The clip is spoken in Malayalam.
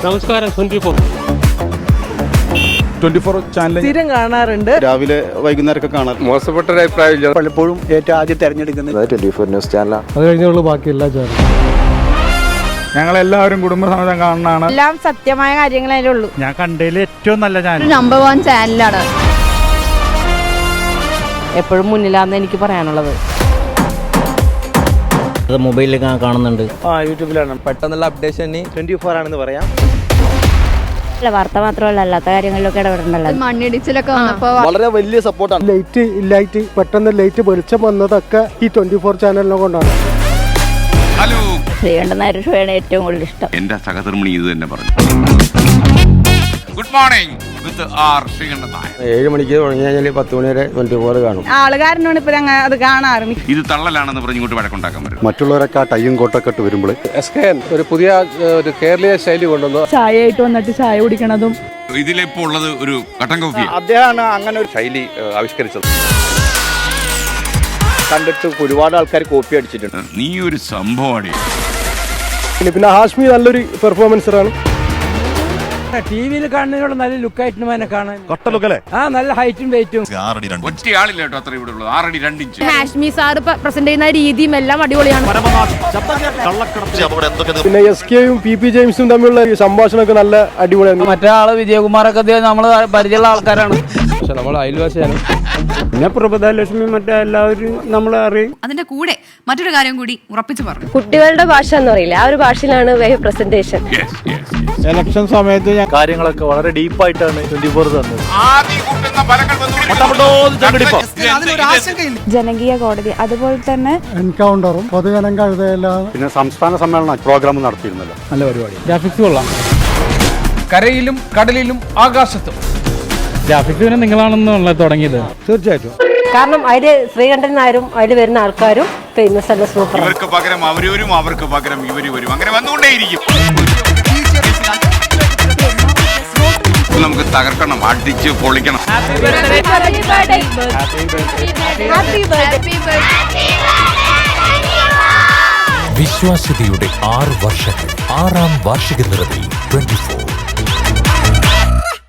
നമസ്കാരം. 24 ചാനൽ സ്ഥിരം കാണാറുണ്ട്. രാവിലെ വൈകുന്നേരമൊക്കെ കാണാറ്. മോശപ്പെട്ട ഒരു അഭിപ്രായമില്ല. പലപ്പോഴും ഏറ്റവും ആദ്യം തിരഞ്ഞെടുക്കുന്നത് 24 ന്യൂസ് ചാനലാണ്. അത് കഴിഞ്ഞുള്ള ബാക്കി എല്ലാ ചാനലും ഞങ്ങളെല്ലാവരും കുടുംബസമേതം കാണുന്നതാണ്. എല്ലാം സത്യമായ കാര്യങ്ങളേ ഉള്ളൂ. ഞാൻ കണ്ടതിൽ ഏറ്റവും നല്ല ചാനൽ നമ്പർ 1 ചാനലാണ്. എപ്പോഴും മുന്നിലാന്ന് എനിക്ക് പറയാനുള്ളത്. അത് മൊബൈലിൽ കാണുന്നുണ്ട്. യൂട്യൂബിലാണ്. പെട്ടെന്നുള്ള അപ്ഡേഷൻ 24 ആണെന്ന് പറയാം. വാർത്ത മാത്രമല്ല അല്ലാത്ത കാര്യങ്ങളിലൊക്കെ ഇടപെടണ്ടല്ലോ. മണ്ണിടിച്ചിലൊക്കെ വന്നപ്പോ വളരെ വലിയ സപ്പോർട്ടാണ്. ലൈറ്റ് ഇല്ലായിട്ട് പെട്ടെന്ന് ലൈറ്റ് വെളിച്ചം വന്നതൊക്കെ ഈ 24 ചാനലിനെ കൊണ്ടാണ്. ഹലോ, ശ്രീകണ്ഠൻ നായർ ഷോയാണ് ഏറ്റവും കൂടുതൽ ഇഷ്ടം. എന്റെ സഹധർമ്മിണി ഇത് തന്നെ പറഞ്ഞു. Good morning with R Sreekandan Nair. 7 മണിക്ക് തുടങ്ങി കഴിഞ്ഞാൽ 10 മണി വരെ 24 കാണും. ആളുകാരനാണ് ഇപ്പൊ അത് കാണാറ്. ഇത് തള്ളലാണെന്ന് പറഞ്ഞ് ഇങ്ങോട്ട് വഴക്കുണ്ടാക്കാൻ പറ്റും. മറ്റുള്ളവരൊക്കെ ആ ടൈയും കോട്ടൊക്കെ ഇട്ട് വരുമ്പോൾ ഒരു പുതിയ ഒരു കേരളീയ ശൈലി കൊണ്ടുവന്നു. ചായയായിട്ട് വന്നിട്ട് ചായ കുടിക്കണതും ഇതിലിപ്പോ ഉള്ളത് ഒരു കട്ടൻ കോഫി. അദ്ദേഹമാണ് അങ്ങനെ ഒരു ശൈലി ആവിഷ്കരിച്ചത്. കണ്ടിട്ട് ഒരുപാട് ആൾക്കാർ കോപ്പി അടിച്ചിട്ടുണ്ട്. നീ ഒരു സംഭവമാണ്. പിന്നെ ഹാഷ്മി നല്ലൊരു പെർഫോമൻസറാണ്. ടിവിയിൽ കാണുന്നതിനോട് നല്ല ലുക്കായിട്ട് കാണാൻ കൊട്ടലുക്കല്ലേ? നല്ല ഹൈറ്റും വെയിറ്റും. ഒറ്റ ആളില്ല കേട്ടോ, അത്ര ഇവിടെ ഉള്ളത് 6 അടി 2 ഇഞ്ച്. ഹാഷ്മി സാർ പ്രസന്റ് ചെയ്യുന്ന രീതിയും എല്ലാം അടിപൊളിയാണ്. പിന്നെ SKയും PP ജെയിംസും തമ്മിലുള്ള ഈ സംഭാഷണമൊക്കെ നല്ല അടിപൊളിയാണ്. മറ്റേ ആള് വിജയകുമാറൊക്കെ നമ്മള് പരിചയമുള്ള ആൾക്കാരാണ്. പക്ഷെ നമ്മൾ അയൽവാസിയാണ്. പിന്നെ പ്രഭദാലക്ഷ്മി മറ്റേ എല്ലാവരും നമ്മളെ അറിയും. അതിന്റെ കൂടെ മറ്റൊരു കാര്യം കൂടി ഉറപ്പിച്ചു പറഞ്ഞു. കുട്ടികളുടെ ഭാഷ എന്ന് പറയില്ല, ആ ഒരു ഭാഷയിലാണ് പ്രസന്റേഷൻ. ഇലക്ഷൻ സമയത്ത് കാര്യങ്ങളൊക്കെ വളരെ ഡീപ്പായിട്ടാണ് 24 തന്നത്. ആദ്യം കൂട്ടുന്ന ഫലങ്ങൾ ജനകീയ കോടതി അതുപോലെ തന്നെ എൻകൗണ്ടറും പൊതുജനം കഴുതയെല്ലാം പിന്നെ സംസ്ഥാന സമ്മേളന പ്രോഗ്രാം നടത്തിയിരുന്നല്ലോ. നല്ല പരിപാടി. ഗ്രാഫിക്സ് കൊള്ളാം. കരയിലും കടലിലും ആകാശത്തും ഗ്രാഫിക്സ് പിന്നെ നിങ്ങളാണെന്നുള്ള തുടങ്ങിയത്. തീർച്ചയായിട്ടും. കാരണം അതില് ശ്രീകണ്ഠൻ നായരും അതിൽ വരുന്ന ആൾക്കാരും ഫേമസ് അല്ല, സൂപ്പർ. ഇവർക്ക് പകരം അവരവരും അവർക്ക് പകരം ഇവര് വരും. അങ്ങനെ വന്നുകൊണ്ടേയിരിക്കും. നമുക്ക് തകർക്കണം, അടിച്ച് പൊളിക്കണം. വിശ്വാസ്യതയുടെ 6 വർഷങ്ങൾ, 6ാം വാർഷിക നിറവിൽ 24.